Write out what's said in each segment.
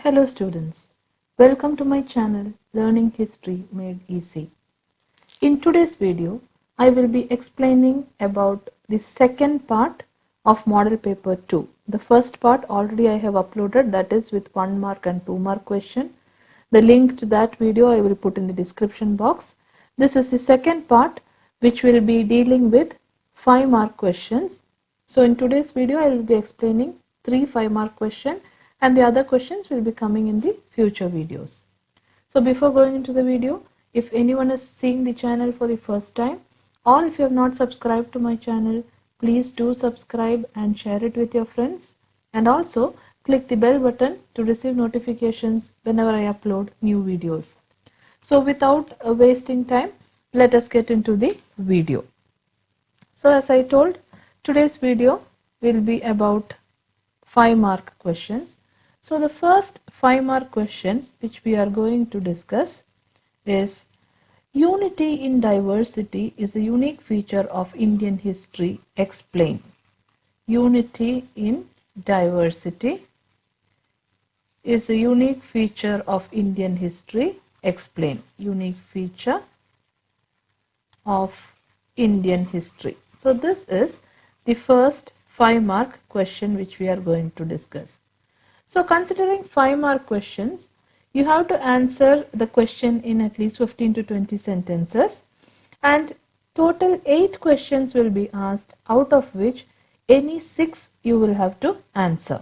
Hello students, welcome to my channel Learning History Made Easy. In today's video, I will be explaining about the second part of model paper 2. The first part already I have uploaded, that is with 1 mark and 2 mark question. The link to that video I will put in the description box. This is the second part which will be dealing with 5 mark questions. So in today's video I will be explaining 3 5 mark questions and the other questions will be coming in the future videos. So before going into the video, if anyone is seeing the channel for the first time or if you have not subscribed to my channel, please do subscribe and share it with your friends, and also click the bell button to receive notifications whenever I upload new videos. So without wasting time, let us get into the video. So as I told, today's video will be about 5 mark questions. So the first 5 mark question which we are going to discuss is: unity in diversity is a unique feature of Indian history. Explain. Unity in diversity is a unique feature of Indian history. Explain. Unique feature of Indian history. So this is the first 5 mark question which we are going to discuss. So considering 5 mark questions, you have to answer the question in at least 15 to 20 sentences, and total 8 questions will be asked, out of which any 6 you will have to answer.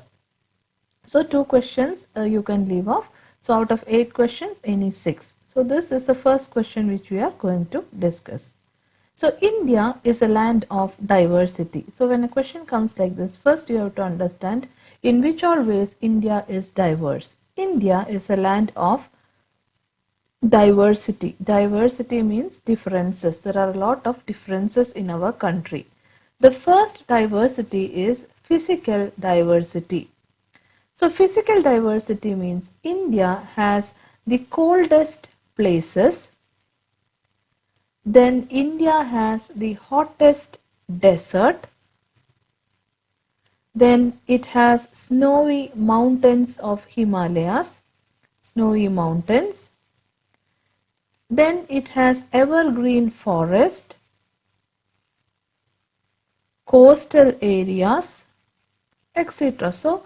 So 2 questions you can leave off. So out of 8 questions, any 6. So this is the first question which we are going to discuss. So India is a land of diversity. So when a question comes like this, first you have to understand in which all ways India is diverse. India is a land of diversity. Diversity means differences. There are a lot of differences in our country. The first diversity is physical diversity. So physical diversity means India has the coldest places. Then India has the hottest desert. Then it has snowy mountains of Himalayas, snowy mountains. Then it has evergreen forest, coastal areas, etc. So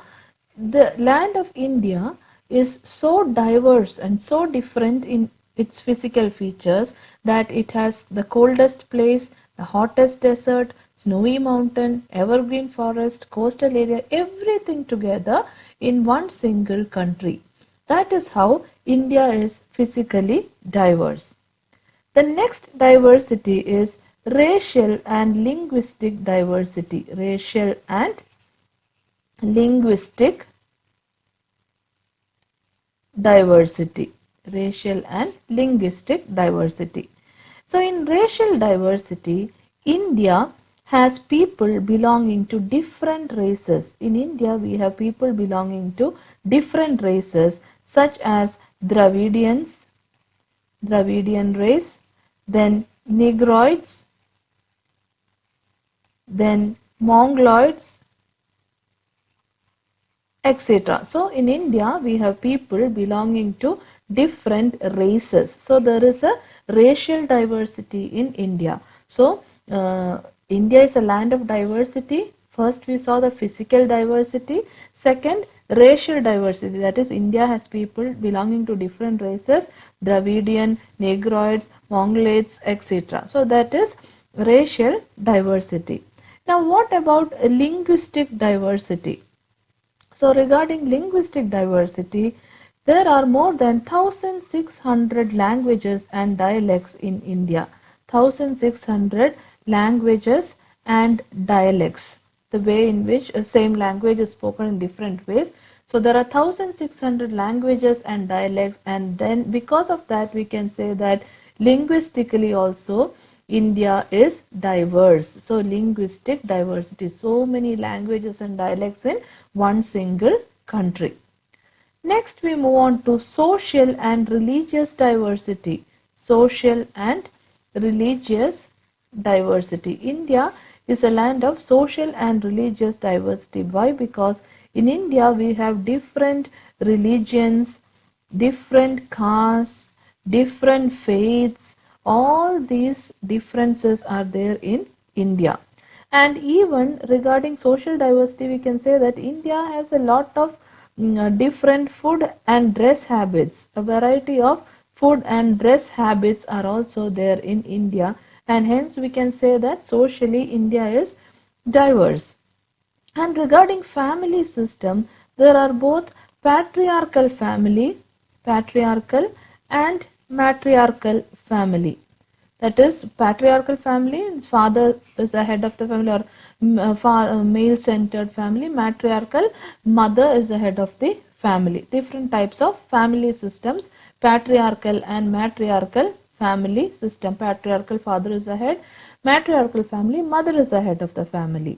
the land of India is so diverse and so different in its physical features that it has the coldest place, the hottest desert, snowy mountain, evergreen forest, coastal area, everything together in one single country. That is how India is physically diverse. The next diversity is racial and linguistic diversity. Racial and linguistic diversity. Racial and linguistic diversity. So in racial diversity, India has people belonging to different races. In India, we have people belonging to different races such as Dravidians, Dravidian race, then Negroids, then Mongoloids, etc. So in India, we have people belonging to different races. So there is a racial diversity in India. So India is a land of diversity. First we saw the physical diversity. Second, racial diversity. That is, India has people belonging to different races, Dravidian, Negroids, Mongoloids, etc. So that is racial diversity. Now what about linguistic diversity? So regarding linguistic diversity, there are more than 1600 languages and dialects in India. 1600 languages and dialects. The way in which a same language is spoken in different ways. So there are 1600 languages and dialects, and then because of that we can say that linguistically also India is diverse. So linguistic diversity, so many languages and dialects in one single country. Next we move on to social and religious diversity. Social and religious diversity. India is a land of social and religious diversity. Why? Because in India we have different religions, different castes, different faiths. All these differences are there in India. And even regarding social diversity, we can say that India has a lot of different food and dress habits. A variety of food and dress habits are also there in India, and hence we can say that socially India is diverse. And regarding family system, there are both patriarchal and matriarchal family. That is, patriarchal family, father is the head of the family, or male centered family. Matriarchal, mother is the head of the family. Different types of family systems, patriarchal and matriarchal family system. Patriarchal, father is the head; matriarchal family, mother is the head of the family.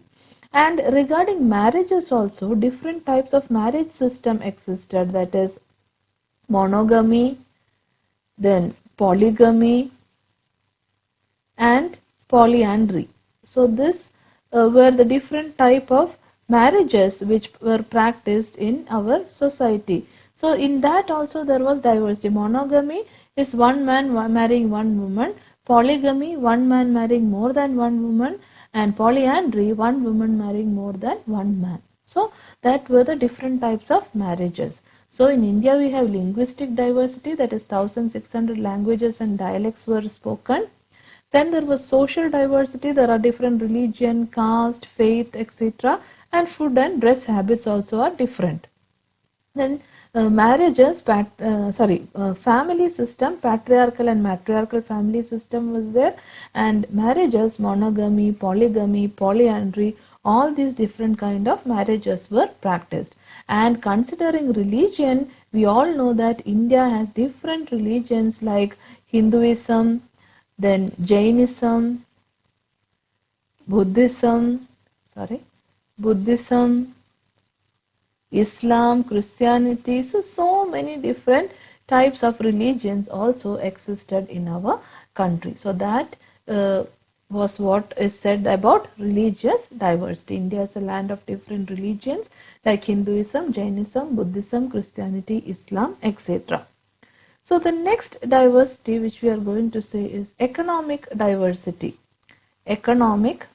And regarding marriages also, different types of marriage system existed, that is monogamy, then polygamy and polyandry. So this were the different type of marriages which were practiced in our society. So in that also there was diversity. Monogamy is one man marrying one woman, polygamy one man marrying more than one woman, and polyandry one woman marrying more than one man. So that were the different types of marriages. So in India we have linguistic diversity, that is 1600 languages and dialects were spoken. Then there was social diversity, there are different religion, caste, faith, etc. And food and dress habits also are different. Then family system, patriarchal and matriarchal family system was there, and marriages, monogamy, polygamy, polyandry, all these different kind of marriages were practiced. And considering religion, we all know that India has different religions like Hinduism, then Jainism, Buddhism, Islam, Christianity. So many different types of religions also existed in our country. So that was what is said about religious diversity. India is a land of different religions like Hinduism, Jainism, Buddhism, Christianity, Islam, etc. So the next diversity which we are going to say is economic diversity. Economic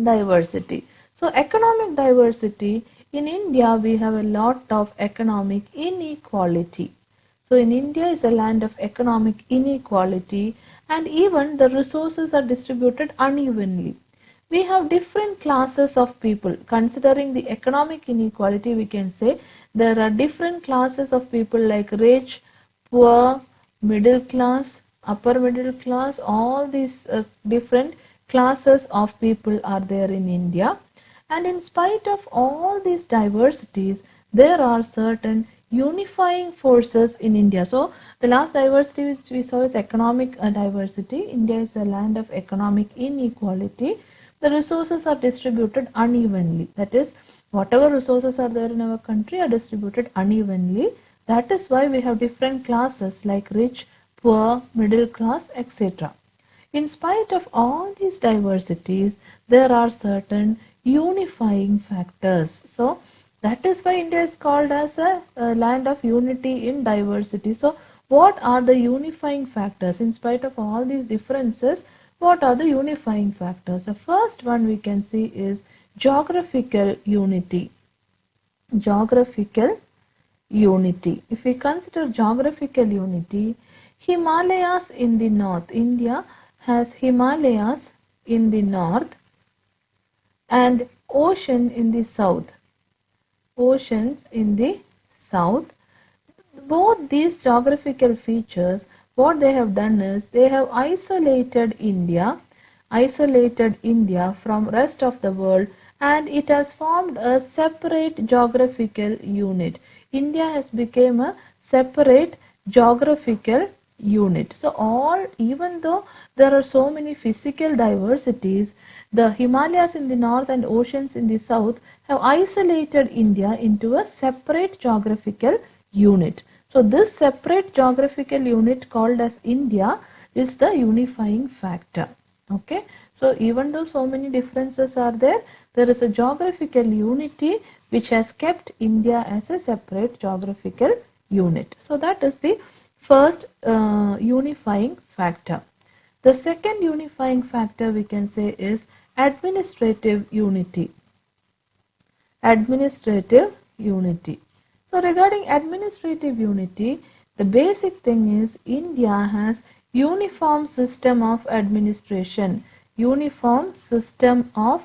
diversity. So economic diversity, in India we have a lot of economic inequality. So in India is a land of economic inequality, and even the resources are distributed unevenly. We have different classes of people. Considering the economic inequality, we can say there are different classes of people like rich, poor, middle class, upper middle class. All these different classes of people are there in India. And in spite of all these diversities, there are certain unifying forces in India. So the last diversity which we saw is economic diversity. India is a land of economic inequality. The resources are distributed unevenly. That is, whatever resources are there in our country are distributed unevenly. That is why we have different classes like rich, poor, middle class, etc. In spite of all these diversities, there are certain unifying factors. So that is why India is called as a land of unity in diversity. So what are the unifying factors? In spite of all these differences, what are the unifying factors? The first one we can see is geographical unity. Geographical unity. If we consider geographical unity, Himalayas in the north, India has Himalayas in the north and ocean in the south. Oceans in the south. Both these geographical features, what they have done is they have isolated India from rest of the world, and it has formed a separate geographical unit. India has become a separate geographical unit. So even though there are so many physical diversities, the Himalayas in the north and oceans in the south have isolated India into a separate geographical unit. So this separate geographical unit called as India is the unifying factor. Okay, so even though so many differences are there, there is a geographical unity which has kept India as a separate geographical unit. So that is the first unifying factor. The second unifying factor we can say is administrative unity. Administrative unity. So regarding administrative unity, the basic thing is India has uniform system of administration. Uniform system of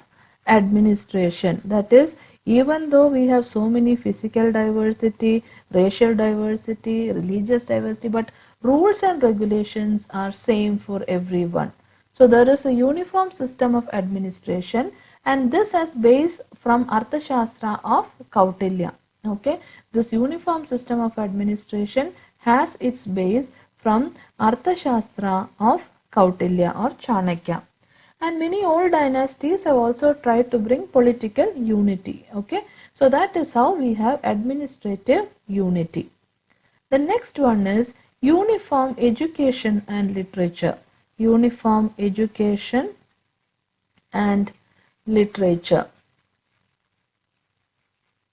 administration. That is, even though we have so many physical diversity, racial diversity, religious diversity, but rules and regulations are same for everyone. So there is a uniform system of administration, and this has base from Arthashastra of Kautilya. Okay, this uniform system of administration has its base from Arthashastra of Kautilya or Chanakya. And many old dynasties have also tried to bring political unity. Okay, so that is how we have administrative unity. The next one is uniform education and literature. Uniform education and literature.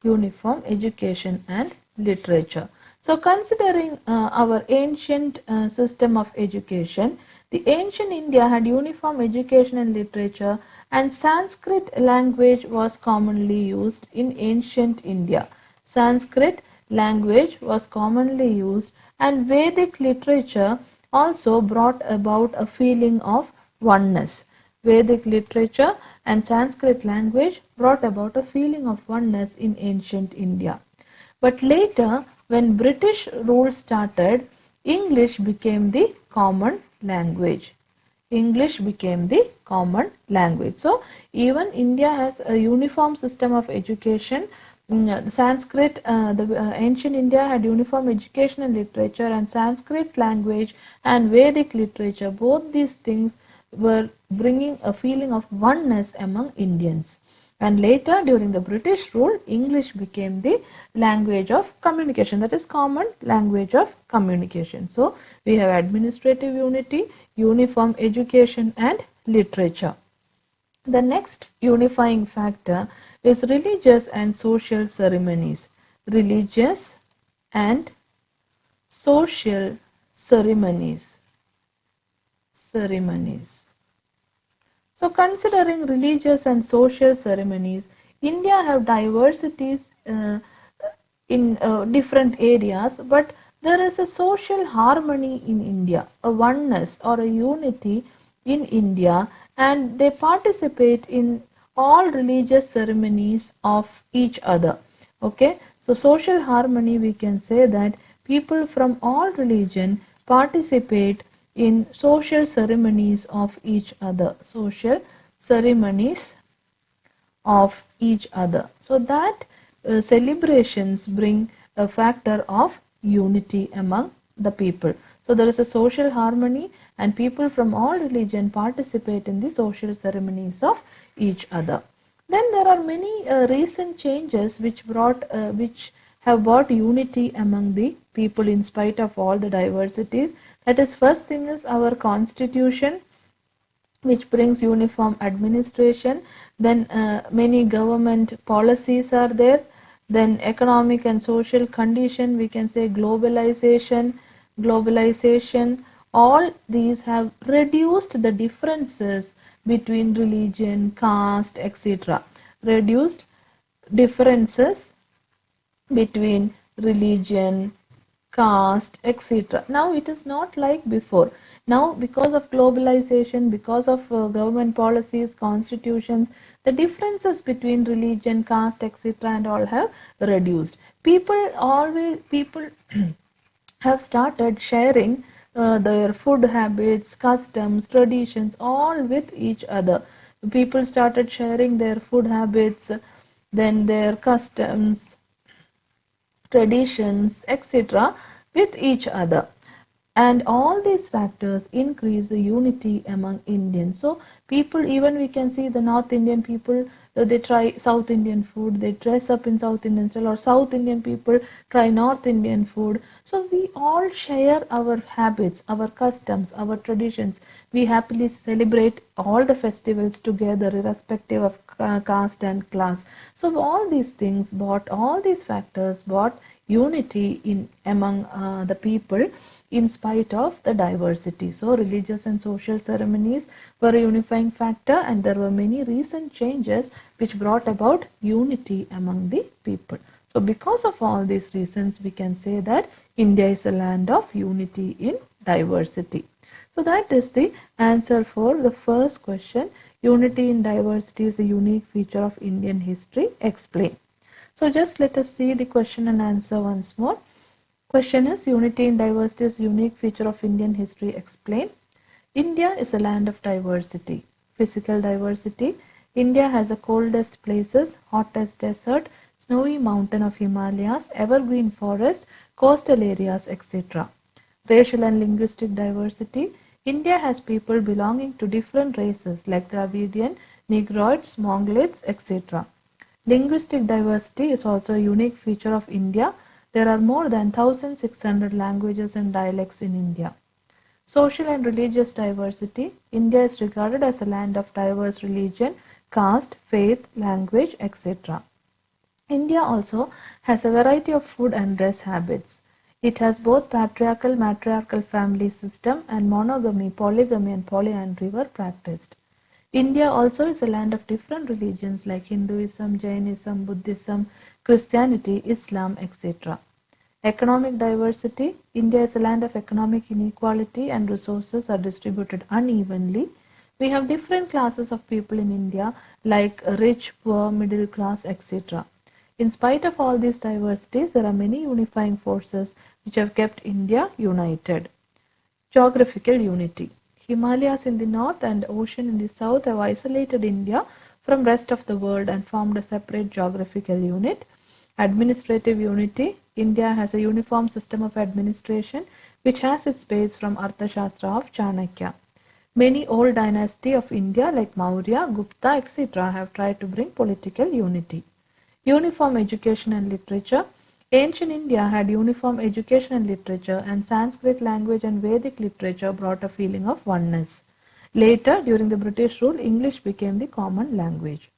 Uniform education and literature. So considering our ancient system of education, the ancient India had uniform education and literature, and Sanskrit language was commonly used in ancient India. Sanskrit language was commonly used, and Vedic literature also brought about a feeling of oneness. Vedic literature and Sanskrit language brought about a feeling of oneness in ancient India. But later, when British rule started, English became the common language. English became the common language. So, even India has a uniform system of education. Sanskrit, ancient India had uniform education and literature, and Sanskrit language and Vedic literature. Both these things were bringing a feeling of oneness among Indians. And later, during the British rule, English became the language of communication, that is common language of communication. So, we have administrative unity, uniform education and literature. The next unifying factor is religious and social ceremonies. Religious and social ceremonies. So considering religious and social ceremonies, India have diversities in different areas, but there is a social harmony in India, a oneness or a unity in India, and they participate in all religious ceremonies of each other. Okay, so social harmony, we can say that people from all religion participate in social ceremonies of each other. Social ceremonies of each other. So that celebrations bring a factor of unity among the people. So there is a social harmony, and people from all religion participate in the social ceremonies of each other. Then there are many recent changes which have brought unity among the people in spite of all the diversities. That is, first thing is our constitution, which brings uniform administration. Then many government policies are there. Then economic and social condition, we can say globalization. All these have reduced the differences between religion, caste, etc. Reduced differences between religion, caste, etc. Now it is not like before. Now, because of globalization, because of government policies, constitutions, the differences between religion, caste, etc. and all have reduced. People have started sharing their food habits, customs, traditions, all with each other. People started sharing their food habits, then their customs, traditions, etc. with each other. And all these factors increase the unity among Indians. So people, even we can see the North Indian people they try South Indian food, they dress up in South Indian style, or South Indian people try North Indian food. So we all share our habits, our customs, our traditions. We happily celebrate all the festivals together irrespective of caste and class. So all these things brought, all these factors brought unity in among the people in spite of the diversity. So religious and social ceremonies were a unifying factor, and there were many recent changes which brought about unity among the people. So because of all these reasons, we can say that India is a land of unity in diversity. So that is the answer for the first question. Unity in diversity is a unique feature of Indian history. Explain. So just let us see the question and answer once more. Question is, unity in diversity is a unique feature of Indian history. Explain. India is a land of diversity. Physical diversity. India has the coldest places, hottest desert, snowy mountain of Himalayas, evergreen forest, coastal areas, etc. Racial and linguistic diversity. India has people belonging to different races like Dravidian, Negroids, Mongolids, etc. Linguistic diversity is also a unique feature of India. There are more than 1,600 languages and dialects in India. Social and religious diversity. India is regarded as a land of diverse religion, caste, faith, language, etc. India also has a variety of food and dress habits. It has both patriarchal, matriarchal family system and monogamy, polygamy and polyandry were practiced. India also is a land of different religions like Hinduism, Jainism, Buddhism, Christianity, Islam, etc. Economic diversity. India is a land of economic inequality and resources are distributed unevenly. We have different classes of people in India like rich, poor, middle class, etc. In spite of all these diversities, there are many unifying forces which have kept India united. Geographical unity. Himalayas in the north and ocean in the south have isolated India from rest of the world and formed a separate geographical unit. Administrative unity. India has a uniform system of administration which has its base from Arthashastra of Chanakya. Many old dynasties of India like Maurya, Gupta, etc. have tried to bring political unity. Uniform education and literature. Ancient India had uniform education and literature, and Sanskrit language and Vedic literature brought a feeling of oneness. Later, during the British rule, English became the common language.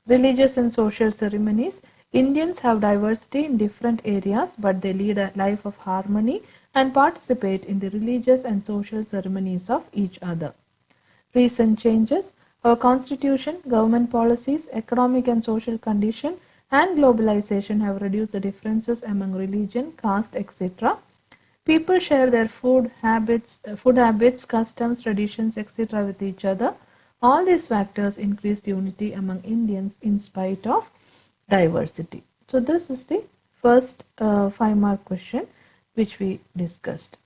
Religious and social ceremonies. Indians have diversity in different areas, but they lead a life of harmony and participate in the religious and social ceremonies of each other. Recent changes. Our constitution, government policies, economic and social condition, and globalization have reduced the differences among religion, caste, etc. People share their food habits, customs, traditions, etc. with each other. All these factors increased unity among Indians in spite of diversity. So this is the first 5-mark question which we discussed.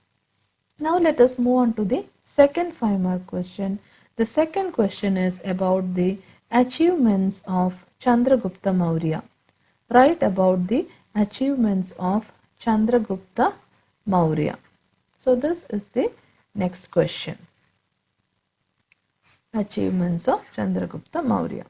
Now let us move on to the second 5-mark question. The second question is about the achievements of Chandragupta Maurya. Write about the achievements of Chandragupta Maurya. So this is the next question. Achievements of Chandragupta Maurya.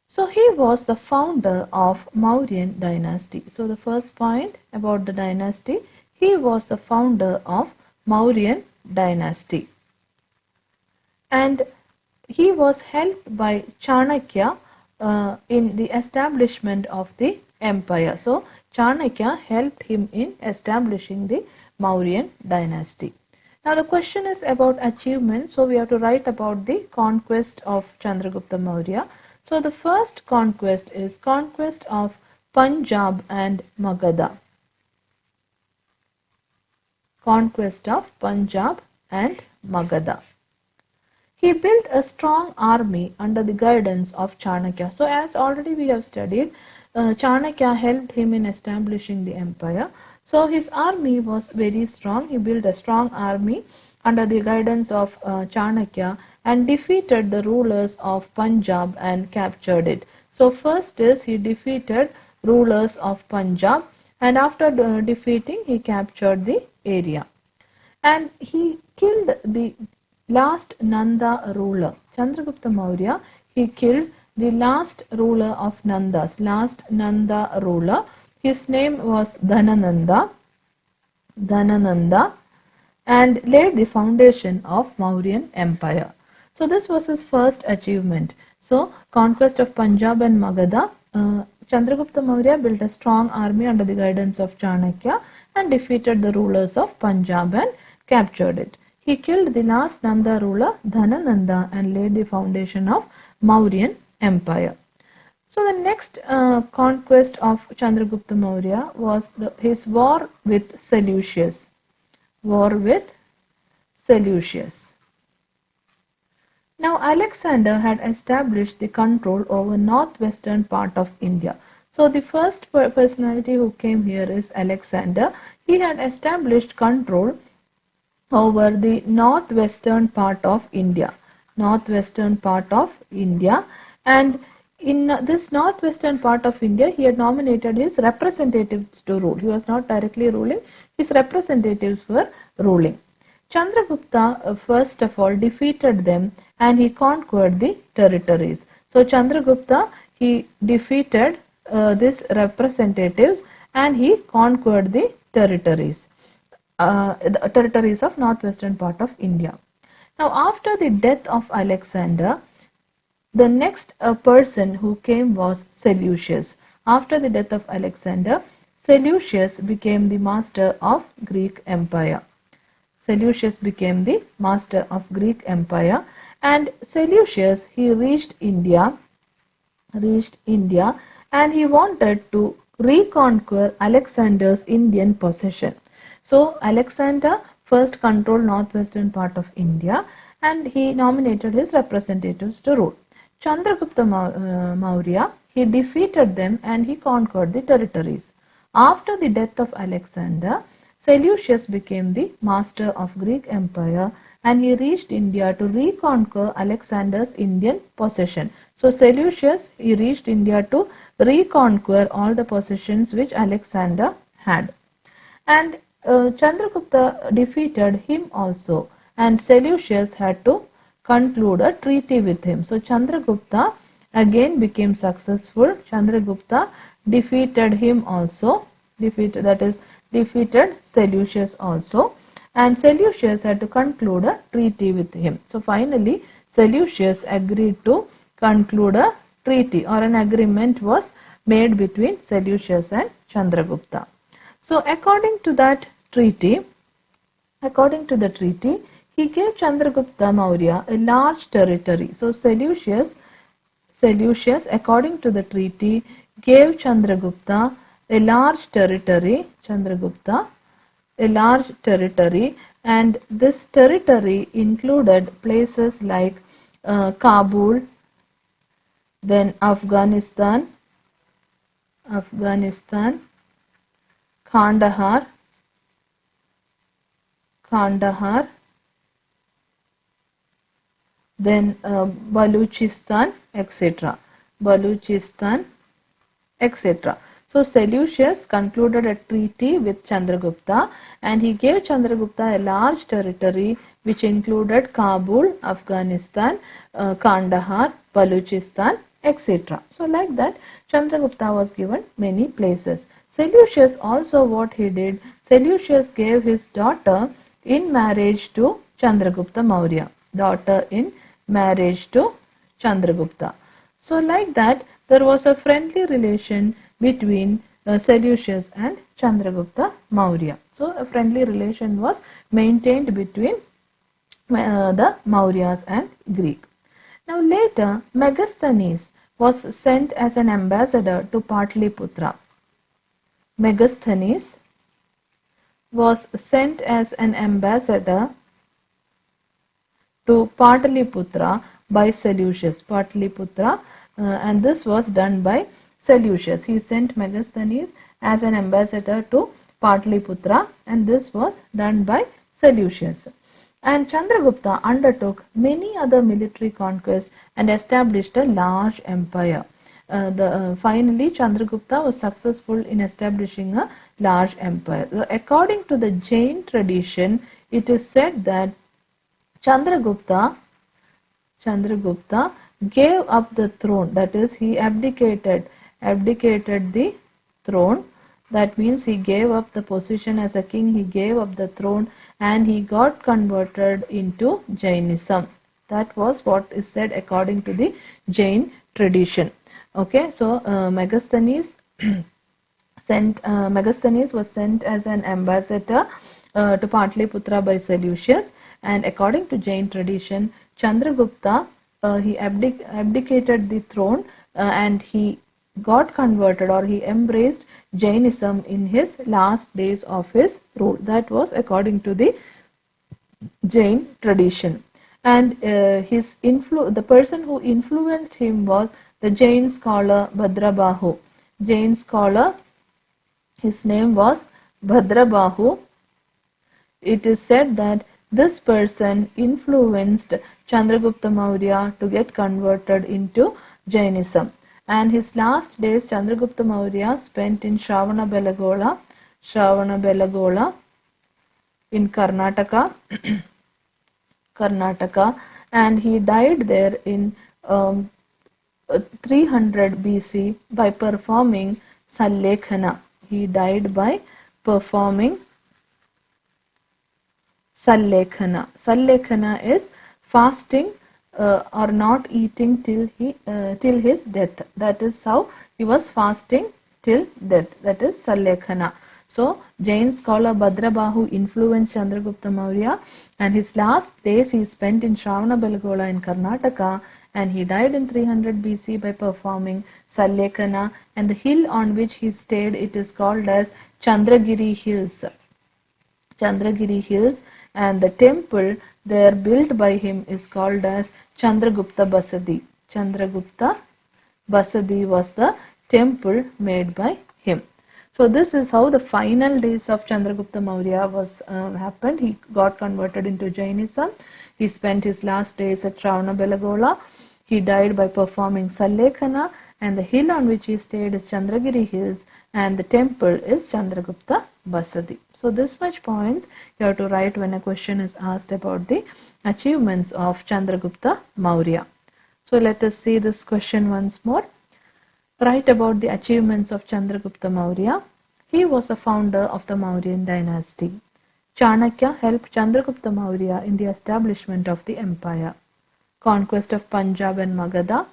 So he was the founder of Mauryan dynasty. So the first point about the dynasty, he was the founder of Mauryan dynasty. And he was helped by Chanakya in the establishment of the empire. So Chanakya helped him in establishing the Mauryan dynasty. Now the question is about achievements. So we have to write about the conquest of Chandragupta Maurya. So the first conquest is conquest of Punjab and Magadha. Conquest of Punjab and Magadha. He built a strong army under the guidance of Chanakya. So as already we have studied, Chanakya helped him in establishing the empire. So his army was very strong. He built a strong army under the guidance of Chanakya and defeated the rulers of Punjab and captured it. So first is he defeated rulers of Punjab, and after defeating he captured the area. And he killed the last Nanda ruler. Chandragupta Maurya, he killed the last ruler of Nandas, last Nanda ruler. His name was Dhanananda, and laid the foundation of Mauryan Empire. So this was his first achievement. So conquest of Punjab and Magadha. Chandragupta Maurya built a strong army under the guidance of Chanakya and defeated the rulers of Punjab and captured it. He killed the last Nanda ruler Dhanananda and laid the foundation of Mauryan Empire. So the next conquest of Chandragupta Maurya was his war with Seleucus. War with Seleucus. Now Alexander had established the control over northwestern part of India. So the first personality who came here is Alexander. He had established control over the northwestern part of India. Northwestern part of India, and in this northwestern part of India, he had nominated his representatives to rule. He was not directly ruling, his representatives were ruling. Chandragupta first of all defeated them and he conquered the territories. So Chandragupta, he defeated these representatives and he conquered the territories of northwestern part of India. Now after the death of Alexander, the next person who came was Seleucus. After the death of Alexander, Seleucus became the master of Greek Empire. Seleucus became the master of Greek Empire, and Seleucus, he reached India and he wanted to reconquer Alexander's Indian possession. So Alexander first controlled northwestern part of India and he nominated his representatives to rule. Chandragupta Maurya, he defeated them and he conquered the territories. After the death of Alexander, Seleucus became the master of Greek Empire and he reached India to reconquer Alexander's Indian possession. So Seleucus, he reached India to reconquer all the possessions which Alexander had. And Chandragupta defeated him also, and Seleucus had to conclude a treaty with him. So Chandragupta again became successful. Chandragupta defeated him also, defeated Seleucus also, and Seleucus had to conclude a treaty with him. So finally Seleucus agreed to conclude a treaty, or an agreement was made between Seleucus and Chandragupta. So according to the treaty, he gave Chandragupta Maurya a large territory. So Seleucus, according to the treaty, gave Chandragupta a large territory. And this territory included places like Kabul, then Afghanistan, Kandahar, then Baluchistan, etc. So Seleucus concluded a treaty with Chandragupta and he gave Chandragupta a large territory which included Kabul, Afghanistan, Kandahar, Baluchistan, etc. So like that, Chandragupta was given many places. Seleucus also, what he did, Seleucus gave his daughter in marriage to Chandragupta Maurya. So like that, there was a friendly relation between Seleucus and Chandragupta Maurya. So a friendly relation was maintained between the Mauryas and Greek. Now later, Megasthenes was sent as an ambassador to Patliputra. Megasthenes was sent as an ambassador to Patliputra by Seleucus. And this was done by Seleucus. He sent Megasthenes as an ambassador to Patliputra and this was done by Seleucus. And Chandragupta undertook many other military conquests and established a large empire. Finally, Chandragupta was successful in establishing a large empire. According to the Jain tradition, it is said that Chandragupta Chandragupta gave up the throne, that is, he abdicated the throne. That means he gave up the position as a king, he gave up the throne, and he got converted into Jainism. That was what is said according to the Jain tradition. Okay, so Megasthenes Megasthenes was sent as an ambassador to Patliputra by Seleucus, and according to Jain tradition, Chandragupta he abdicated the throne and he got converted, or he embraced Jainism in his last days of his rule. That was according to the Jain tradition. And the person who influenced him was the Jain scholar Bhadrabahu. Jain scholar, his name was Bhadrabahu. It is said that this person influenced Chandragupta Maurya to get converted into Jainism. And his last days Chandragupta Maurya spent in Shravanabelagola in Karnataka, and he died there in 300 BC by performing Sallekhana. He died by performing Sallekhana. Sallekhana is fasting or not eating till his death. That is how he was fasting till death. That is Sallekhana. So Jain scholar Bhadrabahu influenced Chandragupta Maurya, and his last days he spent in Shravanabelagola in Karnataka, and he died in 300 BC by performing Sallekhana, and the hill on which he stayed, it is called as Chandragiri Hills. Chandragiri Hills, and the temple there built by him is called as Chandragupta Basadi. Chandragupta Basadi was the temple made by him. So this is how the final days of Chandragupta Maurya was happened. He got converted into Jainism. He spent his last days at Shravanabelagola. He died by performing Sallekhana, and the hill on which he stayed is Chandragiri Hills, and the temple is Chandragupta Basadi. So this much points you have to write when a question is asked about the achievements of Chandragupta Maurya. So let us see this question once more. Write about the achievements of Chandragupta Maurya. He was a founder of the Mauryan dynasty. Chanakya helped Chandragupta Maurya in the establishment of the empire. Conquest of Punjab and Magadha.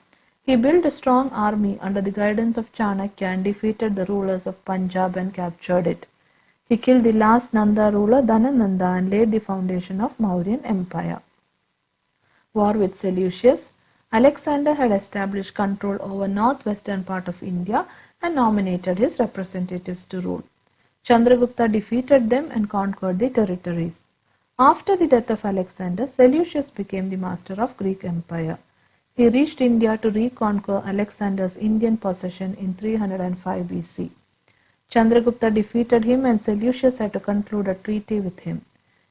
He built a strong army under the guidance of Chanakya and defeated the rulers of Punjab and captured it. He killed the last Nanda ruler Dhanananda and laid the foundation of Mauryan empire. War with Seleucus. Alexander had established control over northwestern part of India and nominated his representatives to rule. Chandragupta defeated them and conquered the territories. After the death of Alexander, Seleucus became the master of Greek empire. He reached India to reconquer Alexander's Indian possession in 305 BC. Chandragupta defeated him, and Seleucus had to conclude a treaty with him.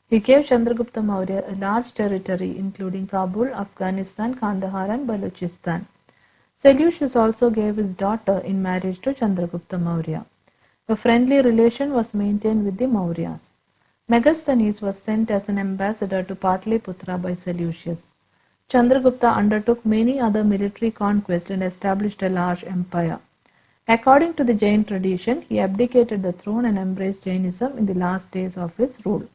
He gave Chandragupta Maurya a large territory including Kabul, Afghanistan, Kandahar and Balochistan. Seleucus also gave his daughter in marriage to Chandragupta Maurya. A friendly relation was maintained with the Mauryas. Megasthenes was sent as an ambassador to Patliputra by Seleucus. Chandragupta undertook many other military conquests and established a large empire. According to the Jain tradition, he abdicated the throne and embraced Jainism in the last days of his rule.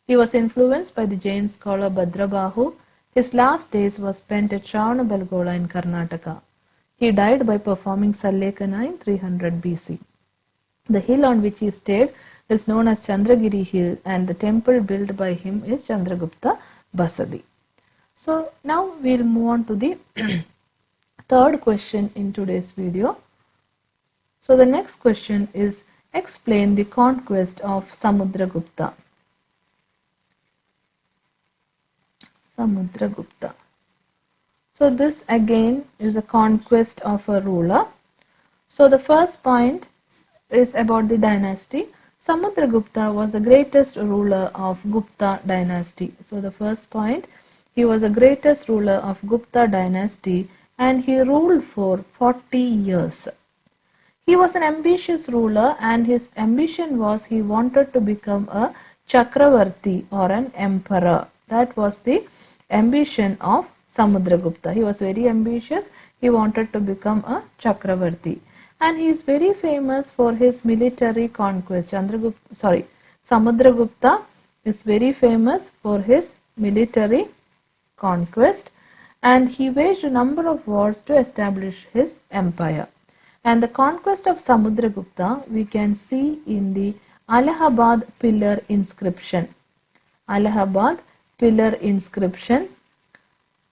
He was influenced by the Jain scholar Bhadrabahu. His last days were spent at Shravanabelagola in Karnataka. He died by performing Sallekhana in 300 BC. The hill on which he stayed is known as Chandragiri Hill, and the temple built by him is Chandragupta Basadi. So now we'll move on to the third question in today's video. So the next question is, explain the conquest of Samudragupta. Samudragupta. So this again is a conquest of a ruler. So the first point is about the dynasty. Samudragupta was the greatest ruler of Gupta dynasty. So the first point, he was the greatest ruler of Gupta dynasty and he ruled for 40 years. He was an ambitious ruler and his ambition was he wanted to become a Chakravarti or an emperor. That was the ambition of Samudragupta. He was very ambitious. He wanted to become a Chakravarti. And he is very famous for his military conquest. Samudragupta is very famous for his military conquest, and he waged a number of wars to establish his empire. And the conquest of Samudragupta we can see in the Allahabad pillar inscription. Allahabad pillar inscription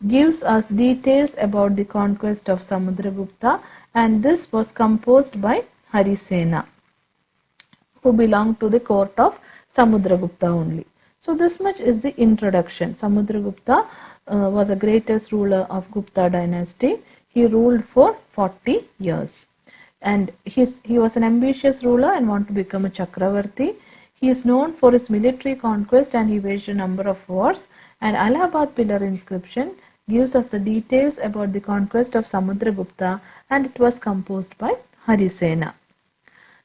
gives us details about the conquest of Samudragupta, and this was composed by Harisena, who belonged to the court of Samudragupta only. So this much is the introduction. Samudragupta was the greatest ruler of Gupta dynasty. He ruled for 40 years. And he was an ambitious ruler and wanted to become a Chakravarti. He is known for his military conquest and he waged a number of wars. And Allahabad pillar inscription gives us the details about the conquest of Samudragupta, and it was composed by Harisena.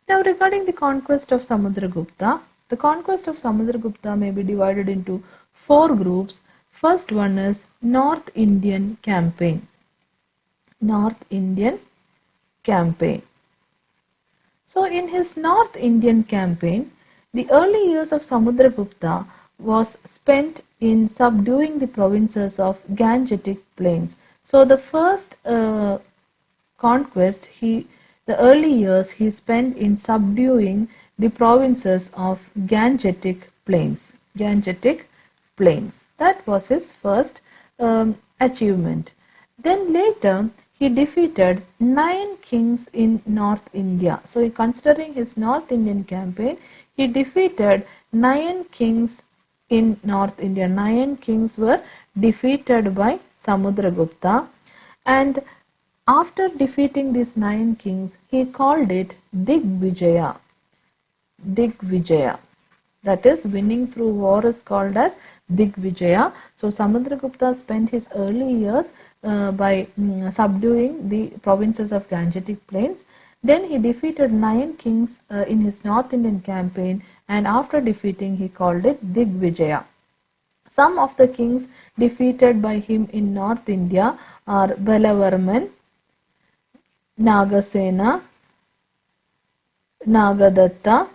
Now regarding the conquest of Samudragupta, the conquest of Samudragupta may be divided into 4 groups. First one is North Indian campaign. North Indian campaign. So in his North Indian campaign, the early years of Samudragupta was spent in subduing the provinces of Gangetic plains. So the first conquest, the early years he spent in subduing the provinces of Gangetic plains. Gangetic plains. That was his first achievement. Then later he defeated 9 kings in North India. So considering his North Indian campaign, he defeated 9 kings in North India. 9 kings were defeated by Samudragupta, and after defeating these 9 kings, he called it Digvijaya. Digvijaya. That is, winning through war is called as Digvijaya. So Samudragupta spent his early years by subduing the provinces of Gangetic plains. Then he defeated 9 kings in his North Indian campaign, and after defeating he called it Digvijaya. Some of the kings defeated by him in North India are Balavarman, Nagasena, Nagadatta,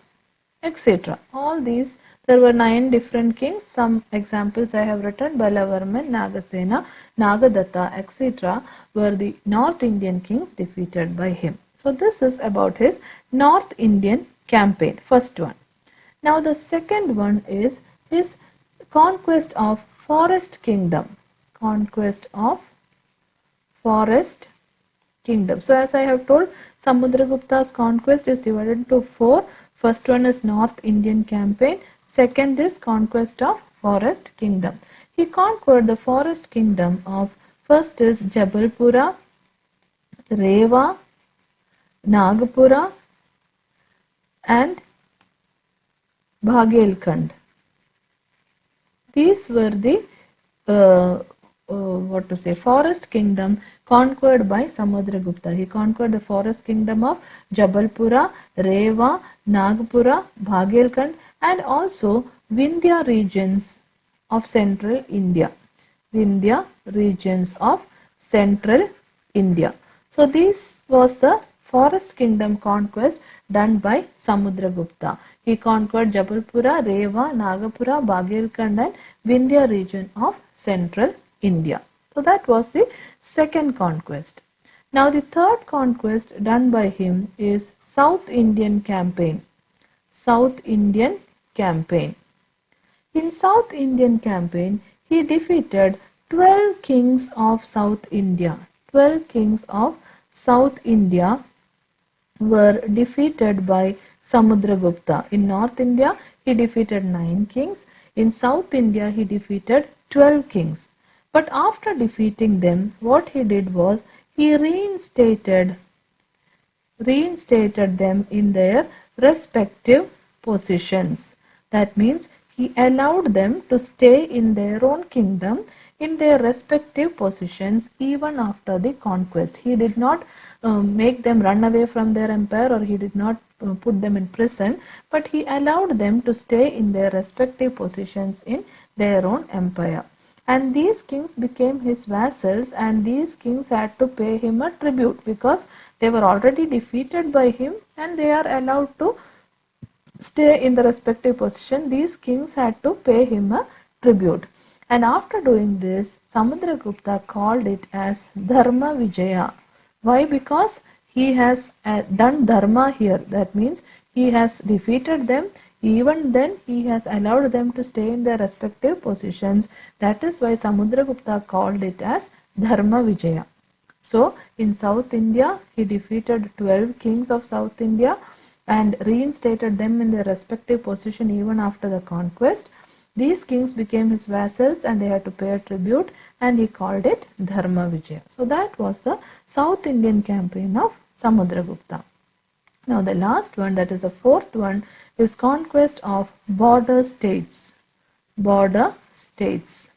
etc. All these, there were 9 different kings. Some examples I have written: Balavarman, Nagasena, Nagadatta, etc. were the North Indian kings defeated by him. So this is about his North Indian campaign, first one. Now the second one is his conquest of Forest Kingdom. Conquest of Forest Kingdom. So as I have told, Samudragupta's conquest is divided into 4. First one is North Indian campaign. Second is conquest of Forest Kingdom. He conquered the Forest Kingdom of, first is Jabalpura, Rewa, Nagpura and Bhagelkhand. These were the forest kingdom conquered by Samudragupta. He conquered the forest kingdom of Jabalpura, Rewa, Nagpura, Bhagelkhand and also Vindhya regions of central India. Vindhya regions of central India. So this was the forest kingdom conquest done by Samudragupta. He conquered Jabalpura, Rewa, Nagpura, Bhagelkhand and Vindhya region of central India. So that was the second conquest. Now the third conquest done by him is South Indian campaign. South Indian campaign. In South Indian campaign, he defeated 12 kings of South India. 12 kings of South India were defeated by Samudragupta. In North India, he defeated 9 kings. In South India, he defeated 12 kings. But after defeating them, what he did was, he reinstated them in their respective positions. That means he allowed them to stay in their own kingdom in their respective positions even after the conquest. He did not make them run away from their empire, or he did not put them in prison, but he allowed them to stay in their respective positions in their own empire. and these kings became his vassals, and these kings had to pay him a tribute because they were already defeated by him and they are allowed to stay in the respective position. These kings had to pay him a tribute. And after doing this, Samudragupta called it as Dharma Vijaya. Why? Because he has done dharma here. That means he has defeated them. Even then, he has allowed them to stay in their respective positions. That is why Samudragupta called it as Dharma Vijaya. So, in South India, he defeated 12 kings of South India and reinstated them in their respective position even after the conquest. These kings became his vassals and they had to pay a tribute, and he called it Dharma Vijaya. So that was the South Indian campaign of Samudragupta. Now the last one, that is the fourth one, is conquest of border states. Border states.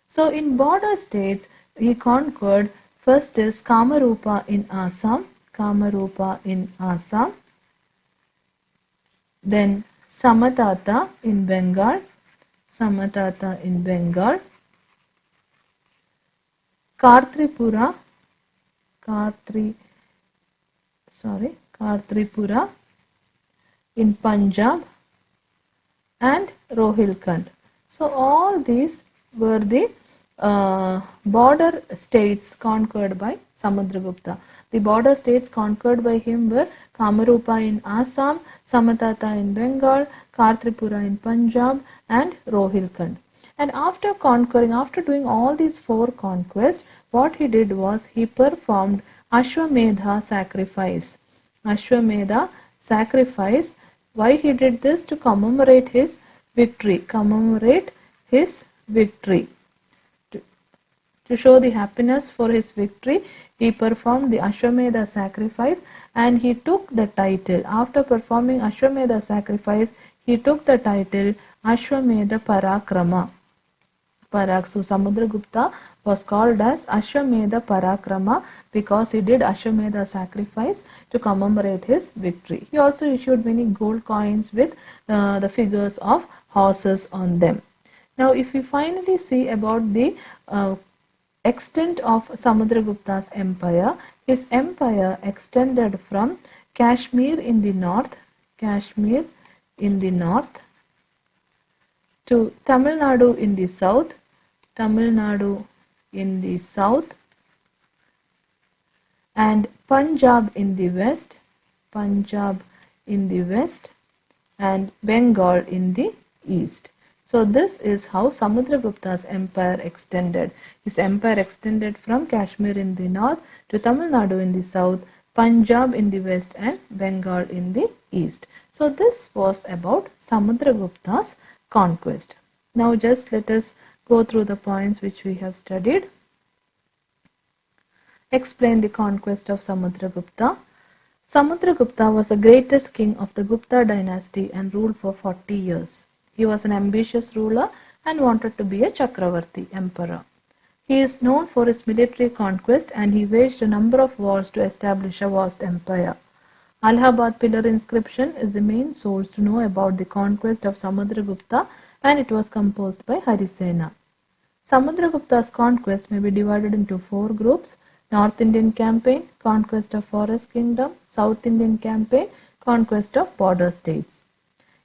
So in border states, he conquered, first is Kamarupa in Assam, Kamarupa in Assam, then Samatata in Bengal, Samatata in Bengal, Kartripura in Punjab, and Rohilkhand. So all these were the border states conquered by Samudragupta. The border states conquered by him were Kamarupa in Assam, Samatata in Bengal, Kartripura in Punjab, and Rohilkhand. And after doing all these four conquests, what he did was he performed Ashwamedha sacrifice. Ashwamedha sacrifice. Why he did this? To commemorate his victory. Commemorate his victory. To show the happiness for his victory, he performed the Ashwamedha sacrifice and he took the title. After performing Ashwamedha sacrifice, he took the title Ashwamedha Parakrama. So Samudragupta was called as Ashwamedha Parakrama because he did Ashwamedha sacrifice to commemorate his victory. He also issued many gold coins with the figures of horses on them. Now if we finally see about the extent of Samudragupta's empire, his empire extended from Kashmir in the north, to Tamil Nadu in the south, and Punjab in the west, and Bengal in the east. So this is how Samudragupta's empire extended. His empire extended from Kashmir in the north to Tamil Nadu in the south, Punjab in the west, and Bengal in the east. So this was about Samudragupta's conquest. Now just let us go through the points which we have studied. Explain the conquest of Samudragupta. Samudragupta was the greatest king of the Gupta dynasty and ruled for 40 years. He was an ambitious ruler and wanted to be a Chakravarti emperor. He is known for his military conquest and he waged a number of wars to establish a vast empire. Allahabad pillar inscription is the main source to know about the conquest of Samudragupta, and it was composed by Harisena. Samudragupta's conquest may be divided into 4 groups: North Indian campaign, conquest of forest kingdom; South Indian campaign, conquest of border states.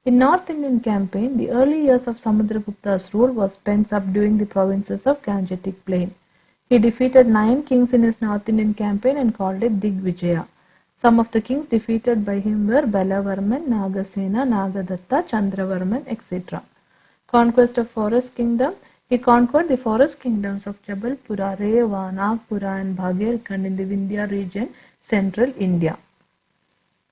In North Indian campaign, the early years of Samudragupta's rule was spent subduing the provinces of Gangetic Plain. He defeated 9 kings in his North Indian campaign and called it Digvijaya. Some of the kings defeated by him were Balavarman, Nagasena, Nagadatta, Chandravarman, etc. Conquest of forest kingdom. He conquered the forest kingdoms of Jabalpura, Rewa, Nagpura and Bhagelkhand in the Vindhya region, central India.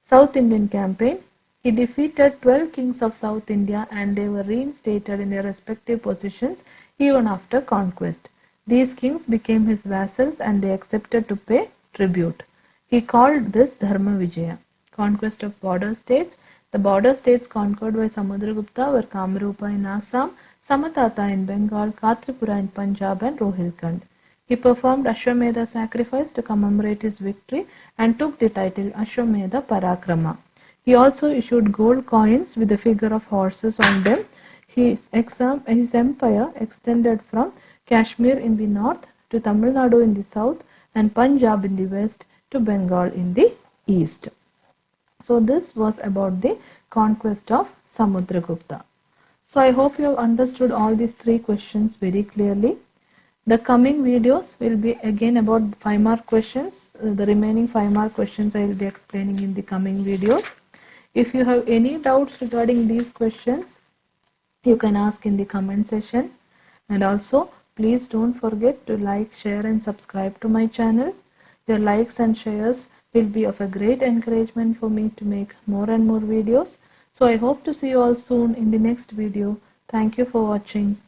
South Indian campaign. He defeated 12 kings of South India and they were reinstated in their respective positions even after conquest. These kings became his vassals and they accepted to pay tribute. He called this Dharma Vijaya. Conquest of border states. The border states conquered by Samudragupta were Kamarupa in Assam, Samatata in Bengal, Kartripura in Punjab and Rohilkhand. He performed Ashwamedha sacrifice to commemorate his victory and took the title Ashwamedha Parakrama. He also issued gold coins with the figure of horses on them. His empire extended from Kashmir in the north to Tamil Nadu in the south, and Punjab in the west to Bengal in the east. So this was about the conquest of Samudragupta. So I hope you have understood all these three questions very clearly. The coming videos will be again about 5-mark questions. The remaining 5-mark questions I will be explaining in the coming videos. If you have any doubts regarding these questions, you can ask in the comment section. And also, please don't forget to like, share and subscribe to my channel. Your likes and shares will be of a great encouragement for me to make more and more videos. So I hope to see you all soon in the next video. Thank you for watching.